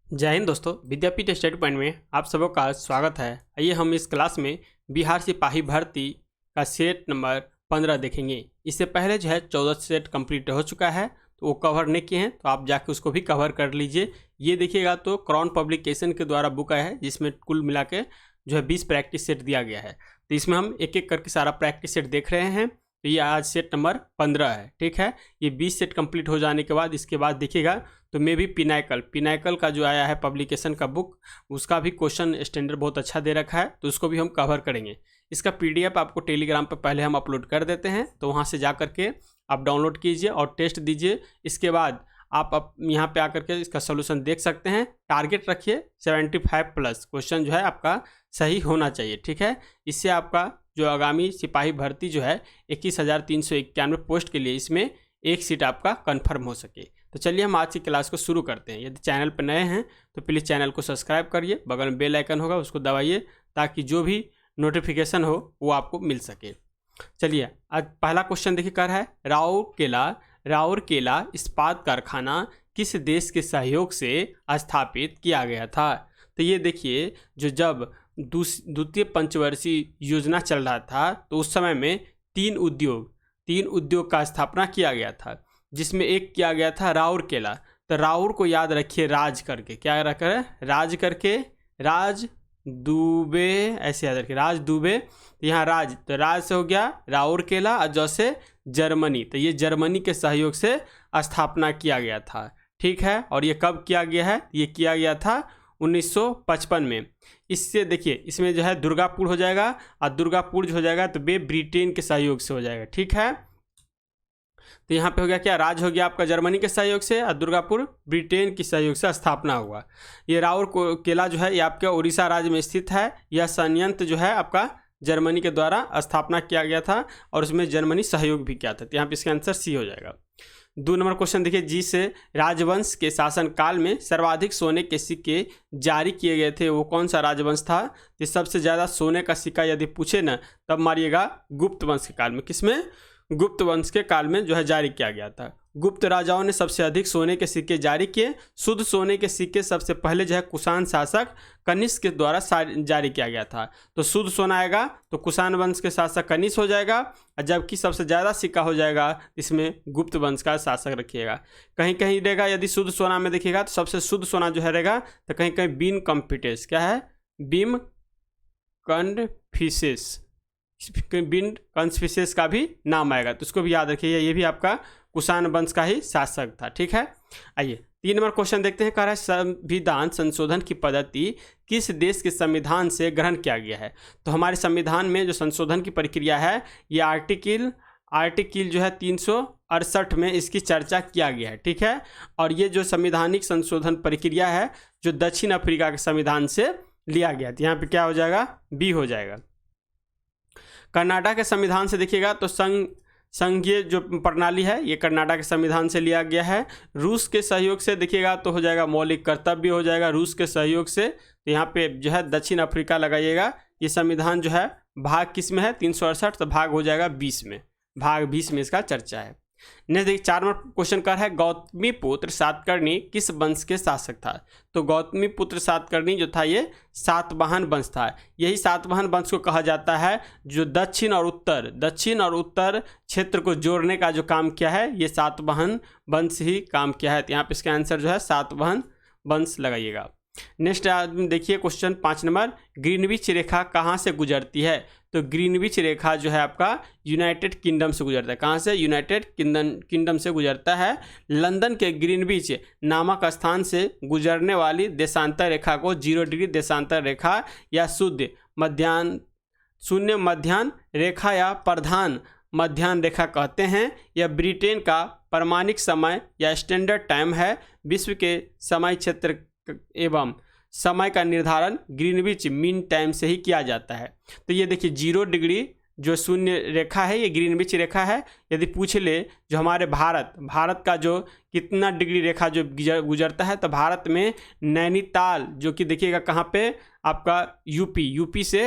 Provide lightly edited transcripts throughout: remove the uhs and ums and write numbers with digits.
जय हिंद दोस्तों, विद्यापीठ study point में आप सबों का स्वागत है। आइए हम इस क्लास में बिहार सिपाही भर्ती का सेट नंबर 15 देखेंगे। इससे पहले जो है 14 सेट कंप्लीट हो चुका है, तो वो कवर नहीं किए हैं तो आप जाके उसको भी कवर कर लीजिए। ये देखिएगा तो क्राउन पब्लिकेशन के द्वारा बुक आया है, जिसमें कुल मिला के जो है 20 प्रैक्टिस सेट दिया गया है। तो इसमें हम एक एक करके सारा प्रैक्टिस सेट देख रहे हैं। तो ये आज सेट नंबर 15 है, ठीक है। ये 20 सेट कंप्लीट हो जाने के बाद इसके बाद देखिएगा तो मे भी पिनाकल का जो आया है पब्लिकेशन का बुक, उसका भी क्वेश्चन स्टैंडर्ड बहुत अच्छा दे रखा है, तो उसको भी हम कवर करेंगे। इसका पीडीएफ आपको टेलीग्राम पर पहले हम अपलोड कर देते हैं, तो वहाँ से जा करके आप डाउनलोड कीजिए और टेस्ट दीजिए। इसके बाद आप यहाँ पे आकर के इसका सोल्यूशन देख सकते हैं। टारगेट रखिए 75 प्लस क्वेश्चन जो है आपका सही होना चाहिए, ठीक है। इससे आपका जो आगामी सिपाही भर्ती जो है 21,391 पोस्ट के लिए इसमें एक सीट आपका कंफर्म हो सके। तो चलिए हम आज की क्लास को शुरू करते हैं। यदि चैनल पर नए हैं तो प्लीज़ चैनल को सब्सक्राइब करिए, बगल में बेल आइकन होगा उसको दबाइए ताकि जो भी नोटिफिकेशन हो वो आपको मिल सके। चलिए आज पहला क्वेश्चन देखिए कर है, राउरकेला इस्पात कारखाना किस देश के सहयोग से स्थापित किया गया था। तो ये देखिए जो जब द्वितीय पंचवर्षीय योजना चल रहा था तो उस समय में तीन उद्योग का स्थापना किया गया था, जिसमें एक किया गया था राउरकेला। तो राउर को याद रखिए राज करके, क्या रखा है राज करके, राज दुबे ऐसे याद रखिए, राज दुबे। तो यहाँ राज, तो राज से हो गया राउरकेला और जैसे जर्मनी, तो ये जर्मनी के सहयोग से स्थापना किया गया था, ठीक है। और ये कब किया गया है, ये किया गया था 1955 में। इससे देखिए इसमें जो है दुर्गापुर हो जाएगा, और दुर्गापुर जो हो जाएगा तो वे ब्रिटेन के सहयोग से हो जाएगा, ठीक है। तो यहाँ पे हो गया क्या, राज हो गया आपका जर्मनी के सहयोग से और दुर्गापुर ब्रिटेन के सहयोग से स्थापना हुआ। ये राउरकेला जो है ये आपके उड़ीसा राज्य में स्थित है। यह संयंत्र जो है आपका जर्मनी के द्वारा स्थापना किया गया था और उसमें जर्मनी सहयोग भी किया था। तो यहाँ पे इसका आंसर सी हो जाएगा। 2 नंबर क्वेश्चन देखिए, जिस राजवंश के शासन काल में सर्वाधिक सोने के सिक्के जारी किए गए थे वो कौन सा राजवंश था। ये सबसे ज़्यादा सोने का सिक्का यदि पूछे ना तब मारिएगा गुप्त वंश के काल में। किसमें, गुप्त वंश के काल में जो है जारी किया गया था। गुप्त राजाओं ने सबसे अधिक सोने के सिक्के जारी किए। शुद्ध सोने के सिक्के सबसे पहले जो है कुषाण शासक कनिष्क के द्वारा जारी किया गया था। तो शुद्ध सोना आएगा तो कुषाण वंश के शासक कनिष्क हो जाएगा, और जबकि सबसे ज़्यादा सिक्का हो जाएगा इसमें गुप्त वंश का शासक रखिएगा। कहीं कहीं रहेगा यदि शुद्ध सोना में देखिएगा तो सबसे शुद्ध सोना जो है रहेगा, तो कहीं कहीं बीम कम्फिटेस, क्या है बीम कन्फिसेस, बिंड कंसफिसेस का भी नाम आएगा, तो उसको भी याद रखिए, ये भी आपका कुषाण वंश का ही शासक था, ठीक है। आइए 3 नंबर क्वेश्चन देखते हैं। कह रहा है संविधान संशोधन की पद्धति किस देश के संविधान से ग्रहण किया गया है। तो हमारे संविधान में जो संशोधन की प्रक्रिया है ये आर्टिकल जो है 368 में इसकी चर्चा किया गया है, ठीक है। और ये जो संवैधानिक संशोधन प्रक्रिया है जो दक्षिण अफ्रीका के संविधान से लिया गया, तो यहाँ पे क्या हो जाएगा, बी हो जाएगा। कर्नाटक के संविधान से देखिएगा तो संघीय जो प्रणाली है ये कर्नाटक के संविधान से लिया गया है। रूस के सहयोग से देखिएगा तो हो जाएगा मौलिक कर्तव्य हो जाएगा रूस के सहयोग से, तो यहाँ पे जो है दक्षिण अफ्रीका लगाइएगा। ये संविधान जो है भाग किस में है 368, तो भाग हो जाएगा 20 में, भाग 20 में इसका चर्चा है। नेक्स्ट देखिए 4 नंबर क्वेश्चन कर है, गौतमीपुत्र सातकर्णी किस वंश के शासक था। तो गौतमीपुत्र सातकर्णी जो था ये सातवाहन वंश था। यही सातवाहन वंश को कहा जाता है जो दक्षिण और उत्तर क्षेत्र को जोड़ने का जो काम किया है ये सातवाहन वंश ही काम किया है। तो यहाँ पे इसका आंसर जो है सातवाहन वंश लगाइएगा। नेक्स्ट देखिए क्वेश्चन 5 नंबर, ग्रीनविच रेखा कहाँ से गुजरती है। तो ग्रीनविच रेखा जो है आपका यूनाइटेड किंगडम से गुजरता है। कहाँ से, यूनाइटेड किंगडम से गुजरता है। लंदन के ग्रीनविच नामक स्थान से गुजरने वाली देशांतर रेखा को 0 डिग्री देशांतर रेखा या शून्य मध्याह्न रेखा या प्रधान मध्याह्न रेखा कहते हैं। यह ब्रिटेन का प्रमाणिक समय या स्टैंडर्ड टाइम है। विश्व के समय क्षेत्र एवं समय का निर्धारण ग्रीनविच मीन टाइम से ही किया जाता है। तो ये देखिए 0 डिग्री जो शून्य रेखा है ये ग्रीनविच रेखा है। यदि पूछ ले जो हमारे भारत का जो कितना डिग्री रेखा जो गुजरता है, तो भारत में नैनीताल जो कि देखिएगा कहाँ पे आपका यूपी से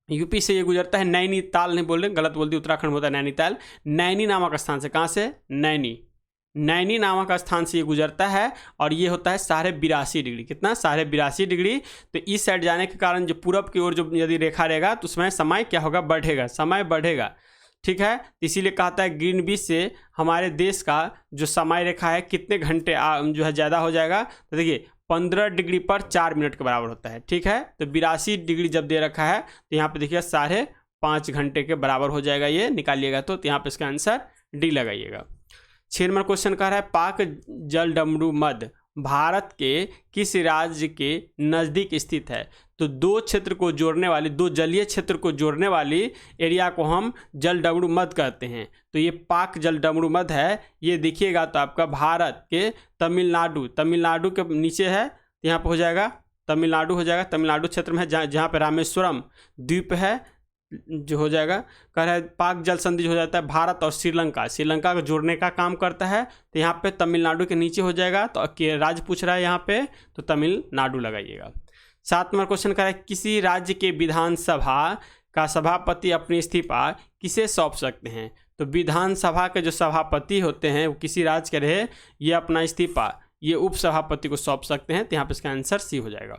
ये गुजरता है। नैनीताल नहीं बोल रहे, गलत बोल दी, उत्तराखंड होता है नैनीताल। नैनी नामक स्थान से, कहाँ से, नैनी नामक स्थान से ये गुजरता है और ये होता है 82.5 डिग्री। कितना? 82.5 डिग्री। तो इस साइड जाने के कारण जो पूरब की ओर जो यदि रेखा रहेगा तो उसमें समय क्या होगा? बढ़ेगा, समय बढ़ेगा। ठीक है, इसीलिए कहता है ग्रीनविच से हमारे देश का जो समय रेखा है कितने घंटे जो है ज़्यादा हो जाएगा। तो देखिए 15 डिग्री पर 4 मिनट के बराबर होता है। ठीक है, तो 82 डिग्री जब दे रखा है तो यहाँ पे देखिए 5.5 घंटे के बराबर हो जाएगा। ये निकालिएगा तो यहाँ पे इसका आंसर डी लगाइएगा। 6 नंबर क्वेश्चन कह रहा है पाक जलडमरू मध्य भारत के किस राज्य के नज़दीक स्थित है? तो दो क्षेत्र को जोड़ने वाली, दो जलीय क्षेत्र को जोड़ने वाली एरिया को हम जलडमरू मध्य कहते हैं। तो ये पाक जलडमरू मध्य है। ये देखिएगा तो आपका भारत के तमिलनाडु के नीचे है, तो यहाँ पर हो जाएगा तमिलनाडु, हो जाएगा तमिलनाडु क्षेत्र में है, जहाँ पे रामेश्वरम द्वीप है जो हो जाएगा। कह रहा है पाक जल संधि हो जाता है भारत और श्रीलंका को जोड़ने का काम करता है। तो यहाँ पे तमिलनाडु के नीचे हो जाएगा। तो राज्य पूछ रहा है यहाँ पे, तो तमिलनाडु लगाइएगा। 7 नंबर क्वेश्चन कह रहा है किसी राज्य के विधानसभा का सभापति अपनी इस्तीफा किसे सौंप सकते हैं? तो विधानसभा के जो सभापति होते हैं वो किसी राज्य के रहे, ये अपना इस्तीफा ये उपसभापति को सौंप सकते हैं। तो यहाँ पे इसका आंसर सी हो जाएगा।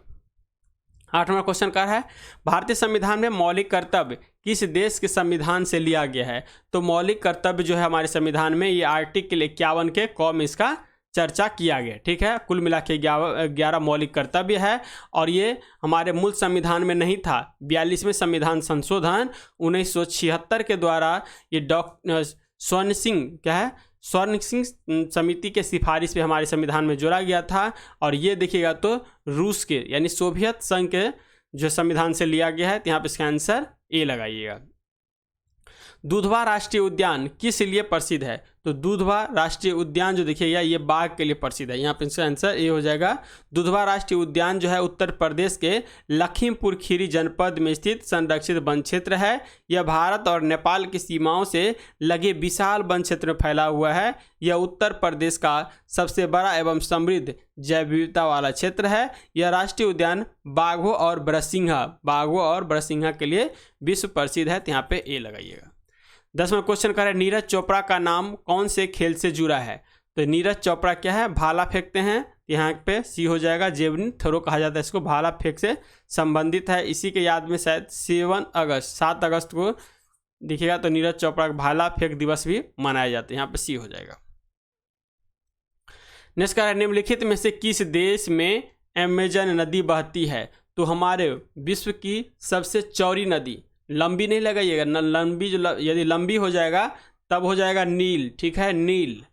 8 नंबर क्वेश्चन का है भारतीय संविधान में मौलिक कर्तव्य किस देश के संविधान से लिया गया है? तो मौलिक कर्तव्य जो है हमारे संविधान में ये आर्टिकल 51 के क में इसका चर्चा किया गया। ठीक है, कुल मिला के 11 मौलिक कर्तव्य है और ये हमारे मूल संविधान में नहीं था। 42वें संविधान संशोधन 1976 के द्वारा ये स्वर्ण सिंह समिति के सिफारिश पे हमारे संविधान में जोड़ा गया था। और ये देखिएगा तो रूस के यानी सोवियत संघ के जो संविधान से लिया गया है। तो यहाँ पे इसका आंसर ए लगाइएगा। दुधवा राष्ट्रीय उद्यान किस लिए प्रसिद्ध है? तो दुधवा राष्ट्रीय उद्यान जो देखिएगा ये बाघ के लिए प्रसिद्ध है। यहाँ पे इसका आंसर ए हो जाएगा। दुधवा राष्ट्रीय उद्यान जो है उत्तर प्रदेश के लखीमपुर खीरी जनपद में स्थित संरक्षित वन क्षेत्र है। यह भारत और नेपाल की सीमाओं से लगे विशाल वन क्षेत्र में फैला हुआ है। यह उत्तर प्रदेश का सबसे बड़ा एवं समृद्ध जैव विविधता वाला क्षेत्र है। यह राष्ट्रीय उद्यान बाघों और बरसिंघा के लिए विश्व प्रसिद्ध है। तो यहाँ पे ए लगाइएगा। 10वां क्वेश्चन कर रहा है नीरज चोपड़ा का नाम कौन से खेल से जुड़ा है? तो नीरज चोपड़ा क्या है? भाला फेंकते हैं। यहाँ पे सी हो जाएगा। जेवलिन थ्रो कहा जाता है इसको, भाला फेंक से संबंधित है। इसी के याद में शायद 7 अगस्त को देखिएगा तो नीरज चोपड़ा का भाला फेंक दिवस भी मनाया जाता है। यहाँ पे सी हो जाएगा। नेक्स्ट कह रहा है निम्नलिखित में से किस देश में अमेजन नदी बहती है? तो हमारे विश्व की सबसे चौड़ी नदी, लंबी नहीं लगाइएगा ना, लंबी यदि लंबी हो जाएगा तब हो जाएगा नील। ठीक है, नील।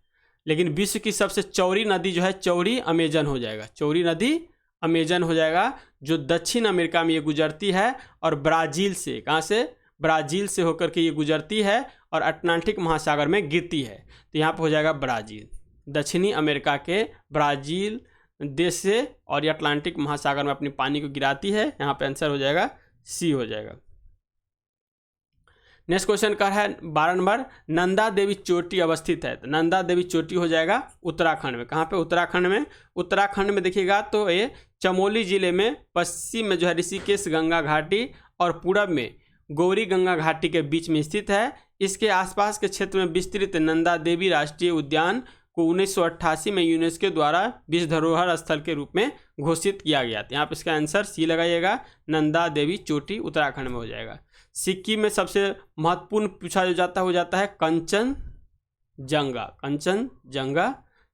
लेकिन विश्व की सबसे चौड़ी नदी जो है चौड़ी अमेजन हो जाएगा। चौड़ी नदी अमेजन हो जाएगा, जो दक्षिण अमेरिका में ये गुजरती है और ब्राज़ील से, कहाँ से? ब्राज़ील से होकर के ये गुजरती है और अटलांटिक महासागर में गिरती है। तो यहाँ पर हो जाएगा ब्राज़ील। दक्षिणी अमेरिका के ब्राज़ील देश से और ये अटलांटिक महासागर में अपनी पानी को गिराती है। यहाँ पे आंसर हो जाएगा सी हो जाएगा। नेक्स्ट क्वेश्चन का है 12 नंबर नंदा देवी चोटी अवस्थित है। तो नंदा देवी चोटी हो जाएगा उत्तराखंड में। कहाँ पे? उत्तराखंड में। उत्तराखंड में देखिएगा तो ये चमोली जिले में पश्चिम में जो है ऋषिकेश गंगा घाटी और पूरब में गौरी गंगा घाटी के बीच में स्थित है। इसके आसपास के क्षेत्र में विस्तृत नंदा देवी राष्ट्रीय उद्यान को 1988 में यूनेस्को द्वारा विश्व धरोहर स्थल के रूप में घोषित किया गया था। यहाँ पे इसका आंसर सी लगाइएगा। नंदा देवी चोटी उत्तराखंड में हो जाएगा। सिक्किम में सबसे महत्वपूर्ण पूछा जाता है कंचनजंगा।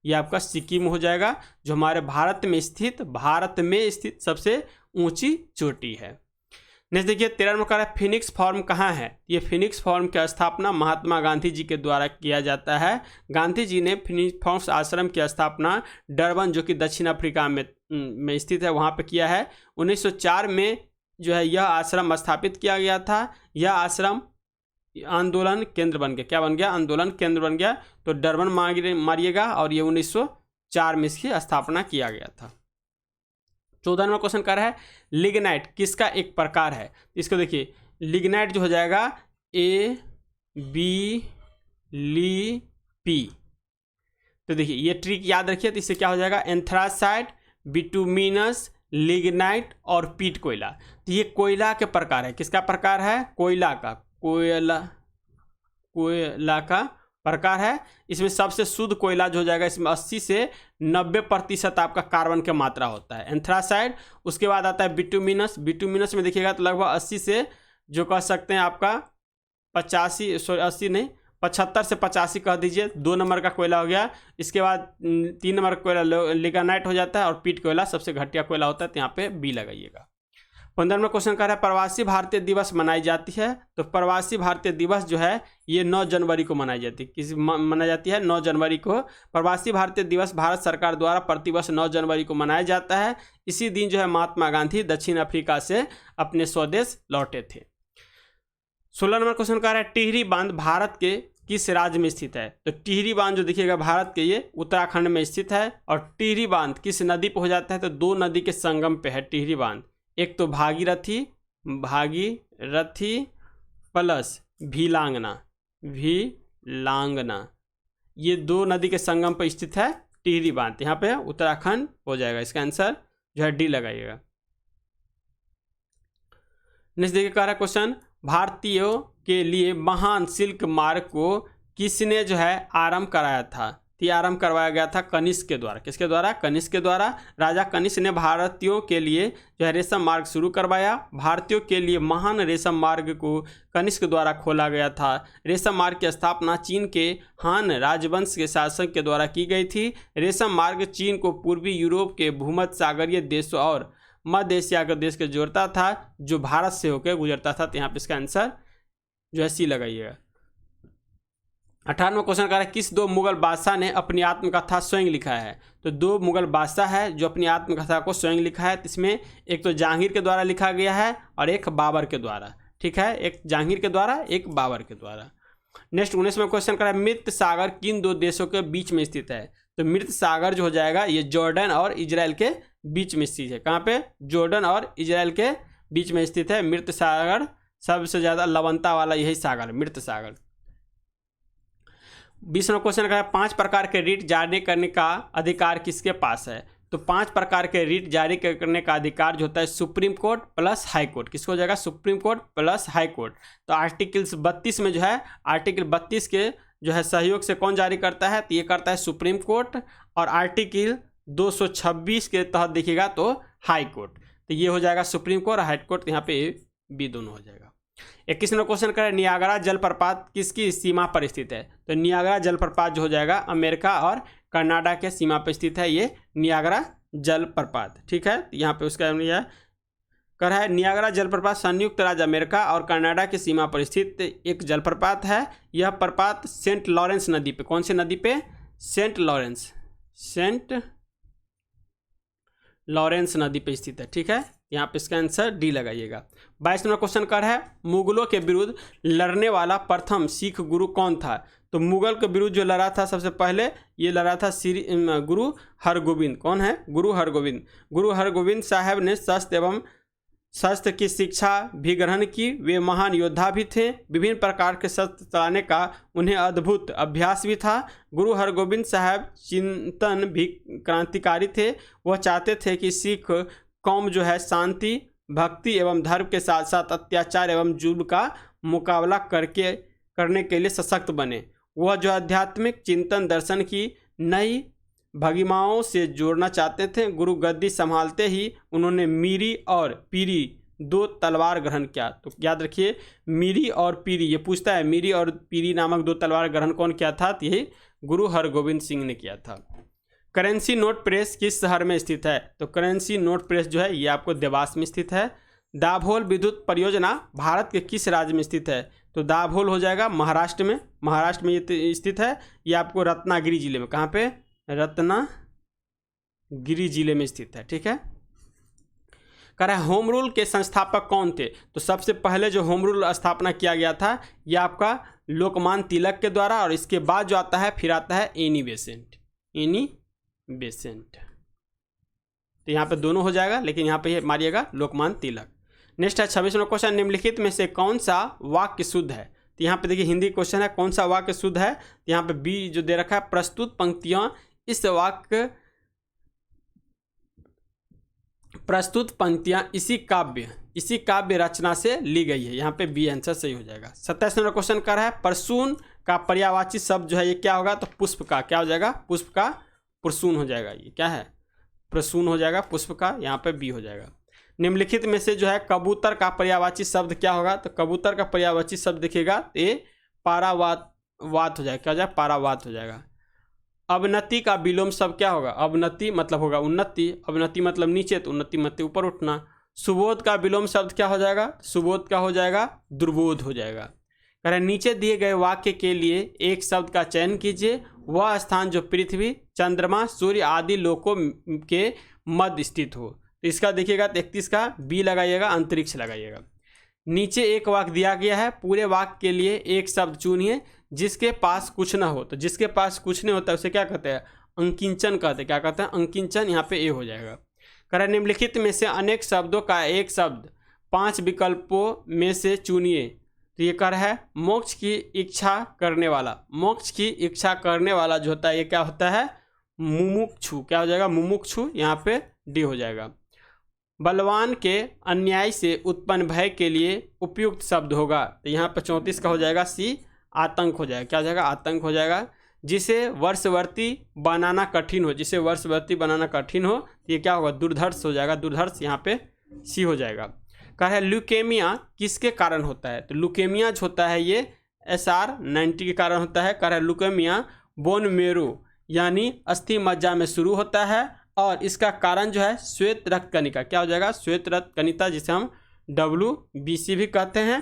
ये आपका सिक्किम हो जाएगा, जो हमारे भारत में स्थित सबसे ऊंची चोटी है। नेक्स्ट देखिए 13 नंबर का फिनिक्स फॉर्म कहाँ है? ये फिनिक्स फॉर्म की स्थापना महात्मा गांधी जी के द्वारा किया जाता है। गांधी जी ने फिनिक्स फॉर्म्स आश्रम की स्थापना डरबन जो कि दक्षिण अफ्रीका में स्थित है वहाँ पे किया है। 1904 में जो है यह आश्रम स्थापित किया गया था। यह आश्रम आंदोलन केंद्र बन गया। क्या बन गया? आंदोलन केंद्र बन गया। तो डरबन मारिएगा और ये 1904 में इसकी स्थापना किया गया था। 14 नंबर क्वेश्चन कर रहा है लिग्नाइट किसका एक प्रकार है? इसको देखिए लिग्नाइट जो हो जाएगा ABLP। तो देखिए ये ट्रिक याद रखिए। तो इससे क्या हो जाएगा? एंथ्रासाइट, बिटुमिनस, लिग्नाइट और पीट कोयला। तो ये कोयला के प्रकार है। किसका प्रकार है? कोयला का प्रकार है। इसमें सबसे शुद्ध कोयला जो हो जाएगा, इसमें 80 से 90% आपका कार्बन की मात्रा होता है, एंथ्रासाइड। उसके बाद आता है बिटुमिनस। बिटुमिनस में देखिएगा तो लगभग 80 से जो कह सकते हैं आपका 75 से 85 कह दीजिए, 2 नंबर का कोयला हो गया। इसके बाद 3 नंबर का कोयला लिग्नाइट हो जाता है, और पीट कोयला सबसे घटिया कोयला होता है, तो यहाँ पे बी लगाइएगा। 15वां क्वेश्चन कह रहा है प्रवासी भारतीय दिवस मनाई जाती है। तो प्रवासी भारतीय दिवस जो है ये 9 जनवरी को मनाई जाती है। किस मनाई जाती है? 9 जनवरी को। प्रवासी भारतीय दिवस भारत सरकार द्वारा प्रतिवर्ष 9 जनवरी को मनाया जाता है। इसी दिन जो है महात्मा गांधी दक्षिण अफ्रीका से अपने स्वदेश लौटे थे। 16 नंबर क्वेश्चन कह रहा है टिहरी बांध भारत के किस राज्य में स्थित है? तो टिहरी बांध जो देखिएगा भारत के ये उत्तराखंड में स्थित है। और टिहरी बांध किस नदी पे हो जाता है? तो 2 नदी के संगम पे है टिहरी बांध। एक तो भागीरथी प्लस भीलांगना, ये 2 नदी के संगम पर स्थित है टिहरी बांध। यहाँ पे उत्तराखंड हो जाएगा, इसका आंसर जो है डी लगाइएगा। नेक्स्ट देखिए कह रहा है क्वेश्चन भारतीयों के लिए महान सिल्क मार्ग को किसने जो है आरंभ कराया था? ये आरंभ करवाया गया था कनिष्क के द्वारा। किसके द्वारा? कनिष्क के द्वारा। राजा कनिष्क ने भारतीयों के लिए जो है रेशम मार्ग शुरू करवाया। भारतीयों के लिए महान रेशम मार्ग को कनिष्क द्वारा खोला गया था। रेशम मार्ग की स्थापना चीन के हान राजवंश के शासक के द्वारा की गई थी। रेशम मार्ग चीन को पूर्वी यूरोप के भूमध्य सागरीय देशों और मध्य एशिया के देश के जोड़ता था, जो भारत से होकर गुजरता था। तो यहाँ पे इसका आंसर जो है सी लगाइएगा। 18वां क्वेश्चन कह रहा है किस 2 मुगल बादशाह ने अपनी आत्मकथा स्वयं लिखा है? तो 2 मुगल बादशाह है जो अपनी आत्मकथा को स्वयं लिखा है। इसमें एक तो जहांगीर के द्वारा लिखा गया है और एक बाबर के द्वारा। ठीक है, एक जहांगीर के द्वारा, एक बाबर के द्वारा। नेक्स्ट 19वां क्वेश्चन कह रहा है मृत सागर किन 2 देशों के बीच में स्थित है? तो मृत सागर जो हो जाएगा ये जॉर्डन और इजराइल के बीच में स्थित है। कहाँ पे? जॉर्डन और इजराइल के बीच में स्थित है मृत सागर। सबसे ज़्यादा लवणता वाला यही सागर, मृत सागर। 20वां क्वेश्चन का है 5 प्रकार के रीट जारी करने का अधिकार किसके पास है? तो 5 प्रकार के रीट जारी करने का अधिकार जो होता है supreme court plus high court. किसको हो जाएगा? Supreme court plus high court. तो आर्टिकल 32 में जो है, आर्टिकल 32 के जो है सहयोग से कौन जारी करता है? तो ये करता है सुप्रीम कोर्ट। और आर्टिकल 226 के तहत देखिएगा तो हाई कोर्ट। तो ये हो जाएगा सुप्रीम कोर्ट और हाई कोर्ट। यहाँ पे बी दोनों हो जाएगा। 21वां क्वेश्चन करें नियाग्रा जलप्रपात किसकी सीमा पर स्थित है? तो नियाग्रा जलप्रपात जो हो जाएगा अमेरिका और कनाडा के सीमा पर स्थित है ये नियाग्रा जलप्रपात। ठीक है, यहाँ पे उसका यह कर है नियाग्रा जलप्रपात संयुक्त राज्य अमेरिका और कनाडा की सीमा पर स्थित एक जलप्रपात है। यह प्रपात सेंट लॉरेंस नदी पे, कौन सी नदी पे? सेंट लॉरेंस नदी पे स्थित है। ठीक है, यहाँ पे इसका आंसर डी लगाइएगा। 22वां क्वेश्चन कर है मुगलों के विरुद्ध लड़ने वाला प्रथम सिख गुरु कौन था? तो मुगल के विरुद्ध जो लड़ा था सबसे पहले ये लड़ा था गुरु हरगोविंद। कौन है? गुरु हरगोविंद। गुरु हरगोविंद साहब ने शस्त्र की शिक्षा भी ग्रहण की। वे महान योद्धा भी थे। विभिन्न प्रकार के शस्त्र चलाने का उन्हें अद्भुत अभ्यास भी था। गुरु हरगोविंद साहब चिंतन भी क्रांतिकारी थे। वह चाहते थे कि सिख कौम जो है शांति, भक्ति एवं धर्म के साथ साथ अत्याचार एवं जुल्म का मुकाबला करने के लिए सशक्त बने। वह जो आध्यात्मिक चिंतन दर्शन की नई भगिमाओं से जोड़ना चाहते थे। गुरु गद्दी संभालते ही उन्होंने मीरी और पीरी 2 तलवार ग्रहण किया। तो याद रखिए मीरी और पीरी, ये पूछता है मीरी और पीरी नामक 2 तलवार ग्रहण कौन किया था? तो यही गुरु हरगोविंद सिंह ने किया था। करेंसी नोट प्रेस किस शहर में स्थित है? तो करेंसी नोट प्रेस जो है ये आपको देवास में स्थित है। दाभोल विद्युत परियोजना भारत के किस राज्य में स्थित है? तो दाभोल हो जाएगा महाराष्ट्र में। महाराष्ट्र में ये स्थित है। ये आपको रत्नागिरी जिले में, कहाँ पे? रत्नागिरी जिले में स्थित है। ठीक है, कह रहा है होम रूल के संस्थापक कौन थे? तो सबसे पहले जो होम रूल स्थापना किया गया था ये आपका लोकमान्य तिलक के द्वारा। और इसके बाद जो आता है फिर आता है एनी बेसेंट। तो यहाँ पे दोनों हो जाएगा, लेकिन यहाँ पे मारिएगा लोकमान्य तिलक। नेक्स्ट है 26वां क्वेश्चन निम्नलिखित में से कौन सा वाक्य शुद्ध है? तो यहाँ पे देखिए हिंदी क्वेश्चन है, कौन सा वाक्य शुद्ध है? तो यहाँ पे बी जो दे रखा है प्रस्तुत पंक्तियाँ इसी काव्य रचना से ली गई है। यहाँ पे बी आंसर सही हो जाएगा। 27वां क्वेश्चन कर रहा है परसून का पर्यायवाची शब्द जो है ये क्या होगा, तो पुष्प का क्या हो जाएगा, पुष्प का प्रसून हो जाएगा। ये क्या है, प्रसून हो जाएगा पुष्प का, यहाँ पे बी हो जाएगा। निम्नलिखित में से जो है कबूतर का पर्यायवाची शब्द क्या होगा, तो कबूतर का पर्यायवाची शब्द देखिएगा तो ये पारावात हो जाएगा, क्या हो जाएगा, पारावात हो जाएगा। अवनति का विलोम शब्द क्या होगा, अवनति मतलब होगा उन्नति, अवनति मतलब नीचे, तो उन्नति मतलब ऊपर उठना। सुबोध का विलोम शब्द क्या हो जाएगा, सुबोध का हो जाएगा दुर्बोध हो जाएगा। कह रहे नीचे दिए गए वाक्य के लिए एक शब्द का चयन कीजिए, वह स्थान जो पृथ्वी, चंद्रमा, सूर्य आदि लोकों के मध्य स्थित हो। तो इसका देखिएगा 33 का बी लगाइएगा, अंतरिक्ष लगाइएगा। नीचे एक वाक्य दिया गया है, पूरे वाक्य के लिए एक शब्द चुनिए जिसके पास कुछ ना हो। तो जिसके पास कुछ नहीं होता उसे क्या कहते हैं, अंकिंचन कहते हैं। क्या कहते हैं, अंकिंचन, यहाँ पे ए हो जाएगा। कह रहे निम्नलिखित में से अनेक शब्दों का एक शब्द 5 विकल्पों में से चुनिए। तो ये कह रहा है मोक्ष की इच्छा करने वाला, मोक्ष की इच्छा करने वाला जो होता है ये क्या होता है, मुमुक्षु, क्या हो जाएगा, मुमुक्षु, यहाँ पे डी हो जाएगा। बलवान के अन्याय से उत्पन्न भय के लिए उपयुक्त शब्द होगा, तो यहाँ पे 34 का हो जाएगा सी, आतंक हो जाएगा। क्या हो जाएगा, आतंक हो जाएगा। जिसे वर्षवर्ती बनाना कठिन हो, जिसे वर्षवर्ती बनाना कठिन हो, ये क्या होगा, दुर्धर्ष हो जाएगा, दुर्धर्ष, यहाँ पे सी हो जाएगा। कह रहा है ल्यूकेमिया किसके कारण होता है, तो ल्यूकेमिया जो होता है ये SR90 के कारण होता है। कह रहा है ल्यूकेमिया बोन मेरो यानी अस्थि मज्जा में शुरू होता है और इसका कारण जो है श्वेत रक्त कणिका, क्या हो जाएगा, श्वेत रक्त कणिका, जिसे हम WBC भी कहते हैं।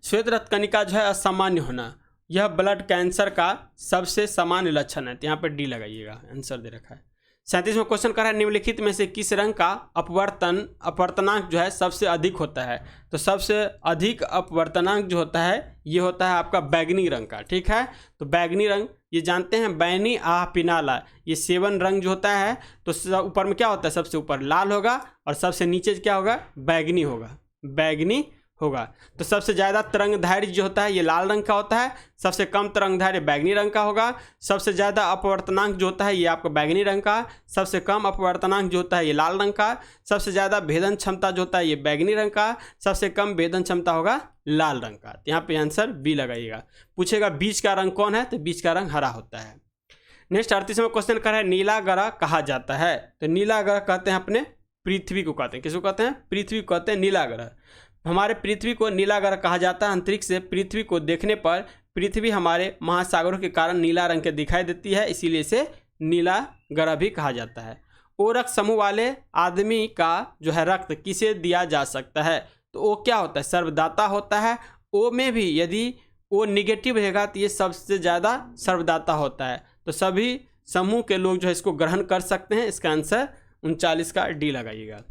श्वेत रक्त कणिका जो है असामान्य होना, यह ब्लड कैंसर का सबसे सामान्य लक्षण है। तो यहाँ पर डी लगाइएगा, आंसर दे रखा है। 37वां क्वेश्चन कर रहा है निम्नलिखित में से किस रंग का अपवर्तनांक जो है सबसे अधिक होता है, तो सबसे अधिक अपवर्तनांक जो होता है ये होता है आपका बैगनी रंग का। ठीक है, तो बैगनी रंग ये जानते हैं, बैनी आह पिनाला, ये 7 रंग जो होता है, तो ऊपर में क्या होता है, सबसे ऊपर लाल होगा और सबसे नीचे क्या होगा, बैगनी होगा, बैगनी होगा। तो सबसे ज़्यादा तरंगधारी जो होता है ये लाल रंग का होता है, सबसे कम तरंगधारी बैगनी रंग का होगा। सबसे ज़्यादा अपवर्तनांक जो होता है ये आपका बैगनी रंग का, सबसे कम अपवर्तनांक जो होता है ये लाल रंग का, सबसे ज़्यादा भेदन क्षमता जो होता है ये बैगनी रंग का, सबसे कम भेदन क्षमता होगा लाल रंग का। यहाँ पे आंसर बी लगाइएगा। पूछेगा बीच का रंग कौन है, तो बीच का रंग हरा होता है। नेक्स्ट 38वां क्वेश्चन कर रहा है नीला ग्रह कहा जाता है, तो नीला ग्रह कहते हैं अपने पृथ्वी को कहते हैं, किसको कहते हैं, पृथ्वी को कहते हैं नीला ग्रह। हमारे पृथ्वी को नीला ग्रह कहा जाता है। अंतरिक्ष से पृथ्वी को देखने पर पृथ्वी हमारे महासागरों के कारण नीला रंग के दिखाई देती है, इसीलिए इसे नीला ग्रह भी कहा जाता है। ओ रक्त समूह वाले आदमी का जो है रक्त किसे दिया जा सकता है, तो ओ क्या होता है, सर्वदाता होता है। ओ में भी यदि ओ निगेटिव रहेगा तो ये सबसे ज़्यादा सर्वदाता होता है। तो सभी समूह के लोग जो है इसको ग्रहण कर सकते हैं। इसका आंसर 39 का डी लगाइएगा।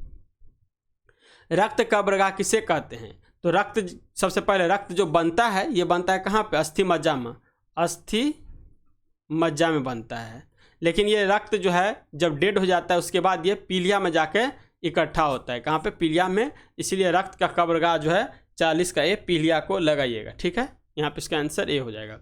रक्त का प्रगाह किसे कहते हैं, तो रक्त सबसे पहले रक्त जो बनता है ये बनता है कहाँ पे, अस्थि मज्जा में, अस्थि मज्जा में बनता है। लेकिन ये रक्त जो है जब डेड हो जाता है उसके बाद ये पीलिया में जाके इकट्ठा होता है, कहाँ पे, पीलिया में। इसीलिए रक्त का कब्रगाह जो है 40 का ए पीलिया को लगाइएगा। ठीक है, यहाँ पे इसका आंसर ए हो जाएगा।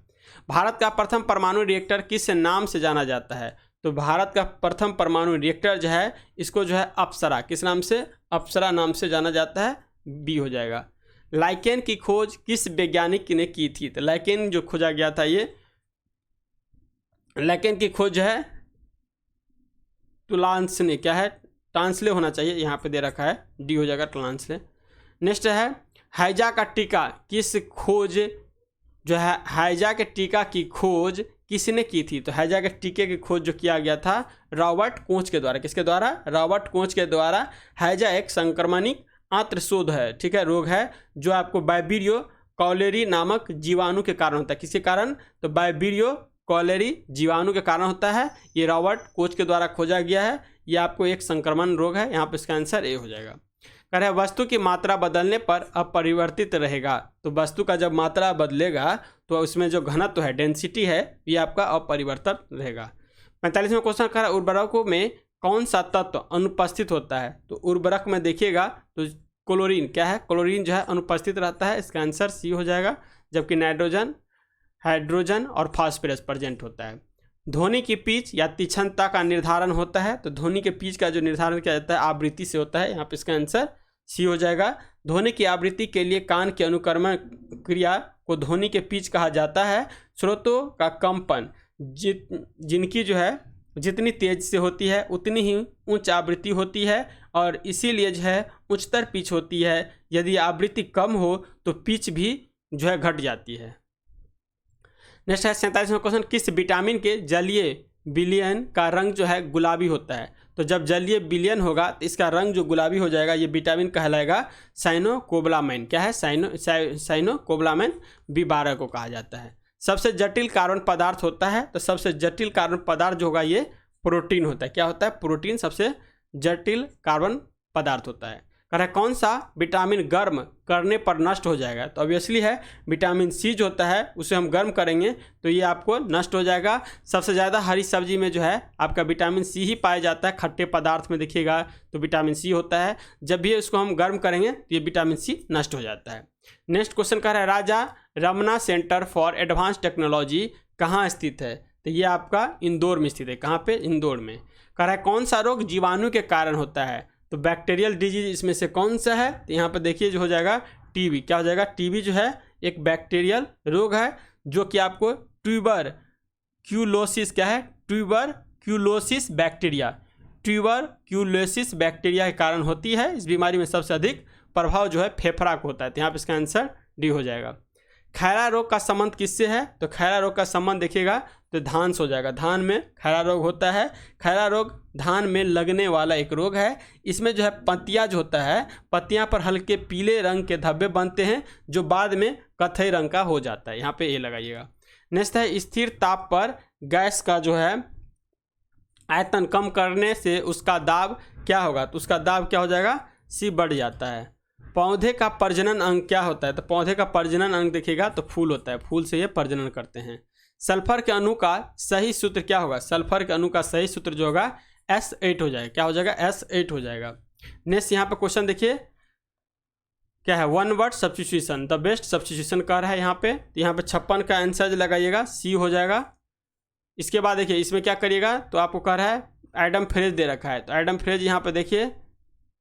भारत का प्रथम परमाणु रिएक्टर किस नाम से जाना जाता है, तो भारत का प्रथम परमाणु रिएक्टर जो है इसको जो है अप्सरा, किस नाम से, अप्सरा नाम से जाना जाता है, बी हो जाएगा। लाइकेन की खोज किस वैज्ञानिक ने की थी, तो लाइकेन जो खोजा गया था ये लाइकेन की खोज है टुलांस ने, क्या है, टांसले होना चाहिए, यहाँ पे दे रखा है, डी हो जाएगा, टुलांसले। नेक्स्ट है हैजा का टीका किस खोज जो है, हैजा के टीका की खोज किसने की थी, तो हैजा के टीके की खोज जो किया गया था रॉबर्ट कोच के द्वारा, किसके द्वारा, रॉबर्ट कोच के द्वारा। हैजा एक संक्रमणिक आंत्रशोथ है, ठीक है, रोग है जो आपको वाइब्रियो कॉलेरी नामक जीवाणु के कारण होता है। किसके कारण, तो वाइब्रियो कॉलेरी जीवाणु के कारण होता है। ये रॉबर्ट कोच के द्वारा खोजा गया है। ये आपको एक संक्रमण रोग है। यहाँ पे इसका आंसर ए हो जाएगा। कह रहे हैं वस्तु की मात्रा बदलने पर अपरिवर्तित रहेगा, तो वस्तु का जब मात्रा बदलेगा तो उसमें जो घनत्व है, डेंसिटी है, ये आपका अपरिवर्तित रहेगा। 45वां क्वेश्चन कह रहा है उर्वरकों में कौन सा तत्व अनुपस्थित होता है, तो उर्वरक में देखिएगा तो क्लोरीन, क्या है, क्लोरीन जो है अनुपस्थित रहता है। इसका आंसर सी हो जाएगा। जबकि नाइट्रोजन, हाइड्रोजन और फास्फोरस प्रेजेंट होता है। ध्वनि की पिच या तीक्ष्णता का निर्धारण होता है, तो ध्वनि के पिच का जो निर्धारण किया जाता है आवृत्ति से होता है। यहाँ पे इसका आंसर सी हो जाएगा। ध्वनि की आवृत्ति के लिए कान की अनुक्रमण क्रिया को ध्वनि के पिच कहा जाता है। स्रोतों का कंपन जिनकी जो है जितनी तेज से होती है उतनी ही उच्च आवृत्ति होती है और इसीलिए जो है उच्चतर पिच होती है। यदि आवृत्ति कम हो तो पिच भी जो है घट जाती है। नेक्स्ट है 47वां क्वेश्चन, किस विटामिन के जलीय विलयन का रंग जो है गुलाबी होता है? तो जब जलीय विलयन होगा तो इसका रंग जो गुलाबी हो जाएगा, ये विटामिन कहलाएगा साइनोकोबालामाइन। क्या है? साइनोकोबालामाइन B12 को कहा जाता है। सबसे जटिल कार्बन पदार्थ होता है, तो सबसे जटिल कार्बन पदार्थ जो होगा ये प्रोटीन होता है। क्या होता है? प्रोटीन सबसे जटिल कार्बन पदार्थ होता है। कह रहा है कौन सा विटामिन गर्म करने पर नष्ट हो जाएगा? तो ऑब्वियसली है विटामिन सी जो होता है उसे हम गर्म करेंगे तो ये आपको नष्ट हो जाएगा। सबसे ज़्यादा हरी सब्जी में जो है आपका विटामिन सी ही पाया जाता है। खट्टे पदार्थ में देखिएगा तो विटामिन सी होता है। जब भी इसको हम गर्म करेंगे तो ये विटामिन सी नष्ट हो जाता है। नेक्स्ट क्वेश्चन कह रहा है Raja Ramanna center for advance technology कहाँ स्थित है? तो ये आपका इंदौर में स्थित है। कहाँ पे? इंदौर में। कह रहा है कौन सा रोग जीवाणु के कारण होता है? तो बैक्टीरियल डिजीज इसमें से कौन सा है? तो यहाँ पर देखिए जो हो जाएगा टीबी। क्या हो जाएगा? टीबी जो है एक बैक्टीरियल रोग है जो कि आपको ट्यूबरक्यूलोसिस क्या है? ट्यूबरक्यूलोसिस बैक्टीरिया के कारण होती है। इस बीमारी में सबसे अधिक प्रभाव जो है फेफड़ा को होता है। तो यहाँ पर इसका आंसर डी हो जाएगा। खैरा रोग का संबंध किससे है? तो खैरा रोग का संबंध देखिएगा तो धान से हो जाएगा। धान में खैरा रोग होता है। खैरा रोग धान में लगने वाला एक रोग है। इसमें जो है पत्तियां जो होता है, पत्तियां पर हल्के पीले रंग के धब्बे बनते हैं जो बाद में कत्थई रंग का हो जाता है। यहाँ पे ये लगाइएगा। नेक्स्ट है स्थिर ताप पर गैस का जो है आयतन कम करने से उसका दाब क्या होगा? तो उसका दाब क्या हो जाएगा? सी बढ़ जाता है। पौधे का प्रजनन अंग क्या होता है? तो पौधे का प्रजनन अंग देखिएगा तो फूल होता है। फूल से ये प्रजनन करते हैं। सल्फर के अणु का सही सूत्र क्या होगा? सल्फर के अणु का सही सूत्र जो होगा S8 हो जाएगा। क्या हो जाएगा? S8 हो जाएगा। नेक्स्ट यहाँ पे क्वेश्चन देखिए क्या है? One word substitution the best substitution कर रहा है यहाँ पे। तो यहाँ पे 56 का आंसर लगाइएगा, सी हो जाएगा। इसके बाद देखिए इसमें क्या करिएगा तो आपको कह रहा है एडम फ्रेज दे रखा है। तो एडम फ्रेज यहाँ पे देखिए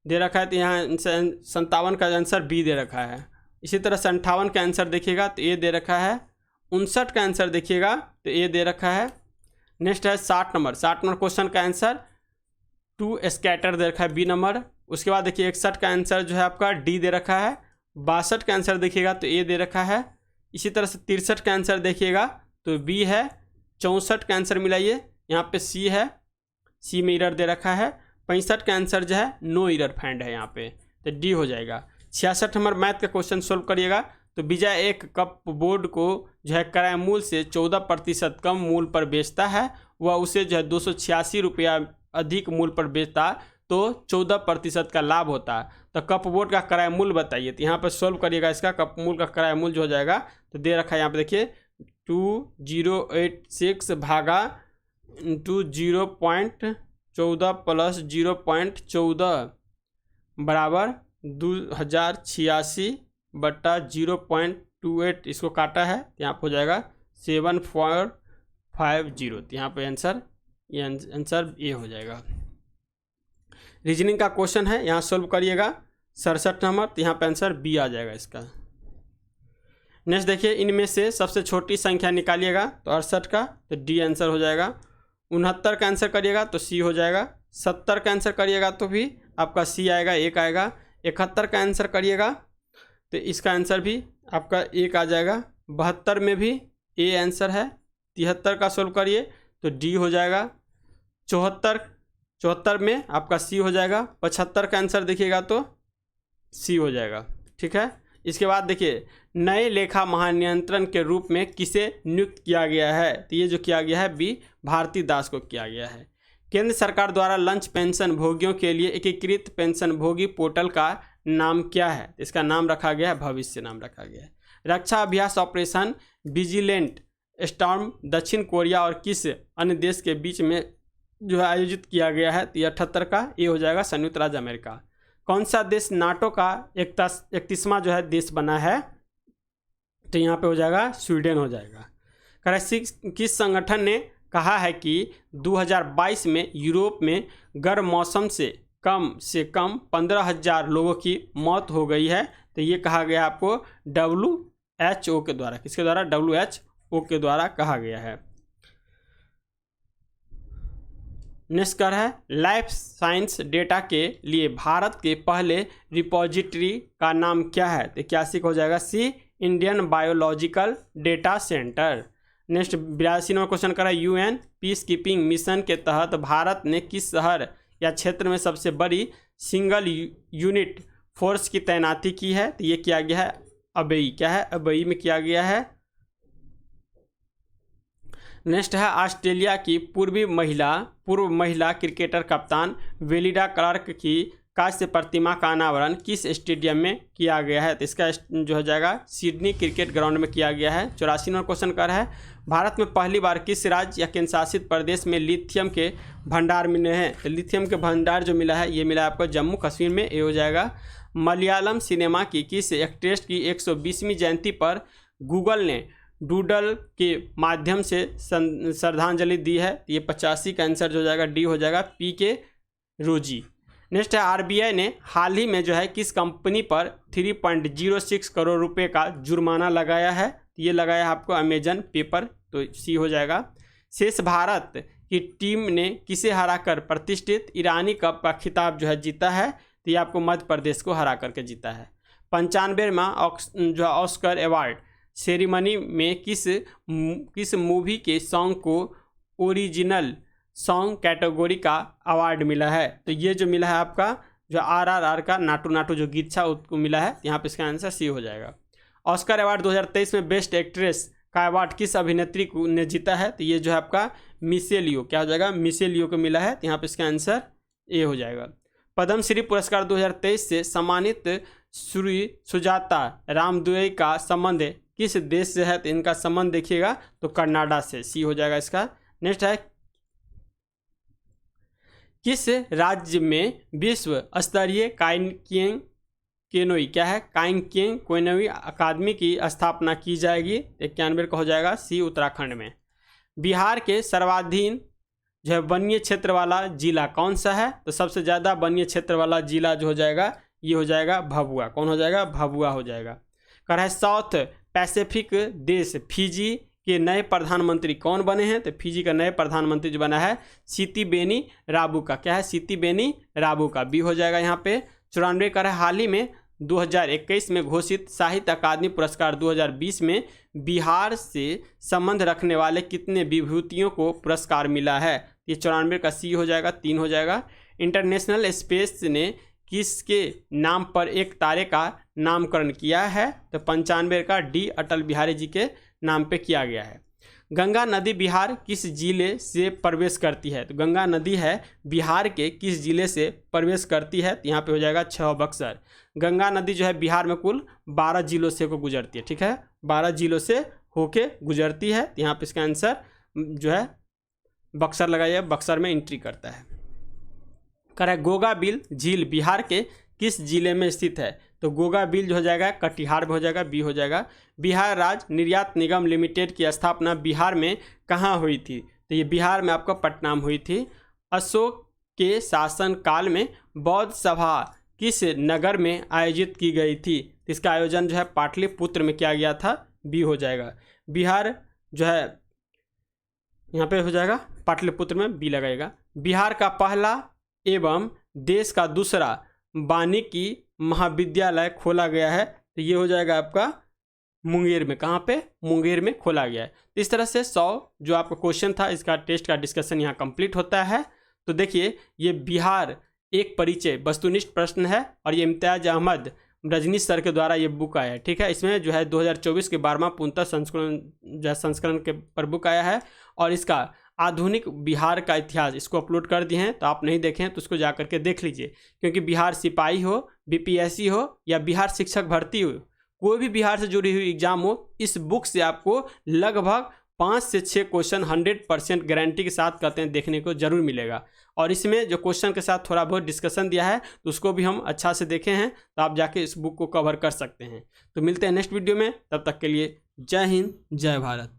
दे रखा है तो यहाँ 57 का आंसर बी दे रखा है। इसी तरह से 58 का आंसर देखिएगा तो ए दे रखा है। 59 का आंसर देखिएगा तो ए दे रखा है। नेक्स्ट है 60 नंबर क्वेश्चन का आंसर 2 स्कैटर दे रखा है, बी नंबर। उसके बाद देखिए 61 का आंसर जो है आपका डी दे रखा है। 62 का आंसर देखिएगा तो ए दे रखा है। इसी तरह से 63 का आंसर देखिएगा तो बी है। 64 का आंसर मिलाइए, यहाँ पे सी है, सी में इरर दे रखा है। 65 का आंसर जो है नो इरर फाइंड है यहाँ पे, तो डी हो जाएगा। 66 नंबर मैथ का क्वेश्चन सोल्व करिएगा तो विजय एक कप बोर्ड को जो है क्रय मूल्य से 14% कम मूल्य पर बेचता है। वह उसे जो है 286 रुपया अधिक मूल्य पर बेचता तो 14% का लाभ होता। तो कप बोर्ड का क्रय मूल्य बताइए। तो यहाँ पर सोल्व करिएगा इसका। कप मूल्य का क्रय मूल्य जो हो जाएगा तो दे रखा है यहाँ पे देखिए 2086 भागा 0.14 प्लस 0.14 बराबर 2086 बट्टा 0.28 इसको काटा है तो यहाँ पर हो जाएगा 7450। तो यहाँ पे आंसर ये आंसर ए हो जाएगा। रीजनिंग का क्वेश्चन है, यहाँ सोल्व करिएगा 67 नंबर, तो यहाँ पे आंसर बी आ जाएगा इसका। नेक्स्ट देखिए इनमें से सबसे छोटी संख्या निकालिएगा तो 68 का, तो डी आंसर हो जाएगा। 69 का आंसर करिएगा तो सी हो जाएगा। 70 का आंसर करिएगा तो भी आपका सी आएगा, एक आएगा। 71 का आंसर करिएगा तो इसका आंसर भी आपका एक आ जाएगा। 72 में भी ए आंसर है। 73 का सोल्व करिए तो डी हो जाएगा। 74 में आपका सी हो जाएगा। 75 का आंसर देखिएगा तो सी हो जाएगा, ठीक है। इसके बाद देखिए नए लेखा महानियंत्रण के रूप में किसे नियुक्त किया गया है? तो ये जो किया गया है बी भारती दास को किया गया है। केंद्र सरकार द्वारा लंच पेंशन भोगियों के लिए एकीकृत पेंशन भोगी पोर्टल का नाम क्या है? इसका नाम रखा गया है भविष्य नाम रखा गया है। रक्षा अभ्यास ऑपरेशन विजिलेंट स्टॉर्म दक्षिण कोरिया और किस अन्य देश के बीच में जो है आयोजित किया गया है? तो 78 का ये हो जाएगा संयुक्त राज्य अमेरिका। कौन सा देश नाटो का 31वां जो है देश बना है? तो यहाँ पे हो जाएगा स्वीडन हो जाएगा। किस संगठन ने कहा है कि 2022 में यूरोप में गर्म मौसम से कम से कम 15,000 लोगों की मौत हो गई है। तो ये कहा गया आपको WHO के द्वारा, किसके द्वारा? WHO के द्वारा कहा गया है। नेक्स्ट कर है लाइफ साइंस डेटा के लिए भारत के पहले रिपोजिटरी का नाम क्या है? तो 81 हो जाएगा C, Indian biological data center. Next 82 number question करा, UN पीस कीपिंग मिशन के तहत भारत ने किस शहर या क्षेत्र में सबसे बड़ी सिंगल यूनिट फोर्स की तैनाती की है? तो ये किया गया है अबई। क्या है? अबई में किया गया है। नेक्स्ट है ऑस्ट्रेलिया की पूर्व महिला क्रिकेटर कप्तान वेलिडा क्लार्क की कांस्य प्रतिमा का अनावरण किस स्टेडियम में किया गया है? तो इसका जो हो जाएगा सिडनी क्रिकेट ग्राउंड में किया गया है। 84 नंबर क्वेश्चन कर है भारत में पहली बार किस राज्य या केंद्र शासित प्रदेश में लिथियम के भंडार मिले हैं? तो लिथियम के भंडार जो मिला है ये मिला है आपको जम्मू कश्मीर में। ये हो जाएगा। मलयालम सिनेमा की किस एक्ट्रेस की 120वीं जयंती पर गूगल ने डूडल के माध्यम से श्रद्धांजलि दी है? ये 85 का आंसर जो हो जाएगा डी हो जाएगा, PK रोजी। नेक्स्ट है RBI ने हाल ही में जो है किस कंपनी पर 3.06 करोड़ रुपए का जुर्माना लगाया है? ये लगाया है आपको अमेजन पेपर, तो सी हो जाएगा। शेष भारत की टीम ने किसे हराकर प्रतिष्ठित ईरानी कप का खिताब जो है जीता है? तो ये आपको मध्य प्रदेश को हरा करके जीता है। 95वां जो ऑस्कर अवार्ड सेरेमनी में किस मूवी के सॉन्ग को ओरिजिनल सॉन्ग कैटेगरी का अवार्ड मिला है? तो ये जो मिला है आपका जो RRR का नाटू नाटू जो गीत था उसको मिला है। यहाँ पे इसका आंसर सी हो जाएगा। ऑस्कर अवार्ड 2023 में बेस्ट एक्ट्रेस का अवार्ड किस अभिनेत्री ने जीता है? तो ये जो है आपका मिशेल यो, क्या हो जाएगा? मिशेल यो को मिला है। तो यहाँ पे इसका आंसर ए हो जाएगा। पद्मश्री पुरस्कार 2023 से सम्मानित श्री सुजाता रामदुई का संबंध किस देश से है? तो इनका संबंध देखिएगा तो कनाडा से, सी हो जाएगा इसका। नेक्स्ट है किस राज्य में विश्व स्तरीय काइंग केनोई, क्या है? काइंग केनोई अकादमी की स्थापना की जाएगी? 91 का हो जाएगा सी, उत्तराखंड में। बिहार के सर्वाधीन जो है वन्य क्षेत्र वाला जिला कौन सा है? तो सबसे ज़्यादा वन्य क्षेत्र वाला जिला जो हो जाएगा ये हो जाएगा भभुआ। कौन हो जाएगा? भभुआ हो जाएगा। कर है साउथ पैसिफिक देश फिजी के नए प्रधानमंत्री कौन बने हैं? तो फिजी का नए प्रधानमंत्री जो बना है सितिबेनी राबुका। क्या है? सितिबेनी राबुका, बी हो जाएगा यहाँ पे। 94 कर है हाल ही में 2021 में घोषित साहित्य अकादमी पुरस्कार 2020 में बिहार से संबंध रखने वाले कितने विभूतियों को पुरस्कार मिला है? ये 94 का सी हो जाएगा, 3 हो जाएगा। इंटरनेशनल स्पेस ने किसके नाम पर एक तारे का नामकरण किया है? तो 95 का डी, अटल बिहारी जी के नाम पे किया गया है। गंगा नदी बिहार किस जिले से प्रवेश करती है? तो गंगा नदी है बिहार के किस जिले से प्रवेश करती है? तो यहाँ पे हो जाएगा 6 बक्सर। गंगा नदी जो है बिहार में कुल 12 जिलों से को गुजरती है, ठीक है, 12 जिलों से होके गुजरती है। यहाँ पे इसका आंसर जो है बक्सर लगाइए, बक्सर में एंट्री करता है। कर है गोगा बिल झील बिहार के किस जिले में स्थित है? तो गोगा बिल जो हो जाएगा कटिहार में हो जाएगा, बी हो जाएगा। बिहार राज्य निर्यात निगम लिमिटेड की स्थापना बिहार में कहाँ हुई थी? तो ये बिहार में आपका पटना में हुई थी। अशोक के शासन काल में बौद्ध सभा किस नगर में आयोजित की गई थी? तो इसका आयोजन जो है पाटलिपुत्र में किया गया था, बी हो जाएगा। बिहार जो है यहाँ पे हो जाएगा पाटलिपुत्र में, बी लगाएगा। बिहार का पहला एवं देश का दूसरा वानिकी महाविद्यालय खोला गया है? तो ये हो जाएगा आपका मुंगेर में। कहाँ पे? मुंगेर में खोला गया है। तो इस तरह से 100 जो आपका क्वेश्चन था इसका टेस्ट का डिस्कशन यहाँ कंप्लीट होता है। तो देखिए ये बिहार एक परिचय वस्तुनिष्ठ प्रश्न है और ये इम्तियाज अहमद रजनीश सर के द्वारा ये बुक आया है, ठीक है। इसमें जो है 2024 के 12वां पूर्णतः संस्करण के पर बुक आया है और इसका आधुनिक बिहार का इतिहास इसको अपलोड कर दिए हैं। तो आप नहीं देखें तो उसको जा करके देख लीजिए, क्योंकि बिहार सिपाही हो, BPSC हो या बिहार शिक्षक भर्ती हो, कोई भी बिहार से जुड़ी हुई एग्जाम हो, इस बुक से आपको लगभग 5 से 6 क्वेश्चन 100% गारंटी के साथ कहते हैं देखने को जरूर मिलेगा। और इसमें जो क्वेश्चन के साथ थोड़ा बहुत डिस्कशन दिया है तो उसको भी हम अच्छा से देखे हैं, तो आप जाके इस बुक को कवर कर सकते हैं। तो मिलते हैं नेक्स्ट वीडियो में, तब तक के लिए जय हिंद, जय भारत।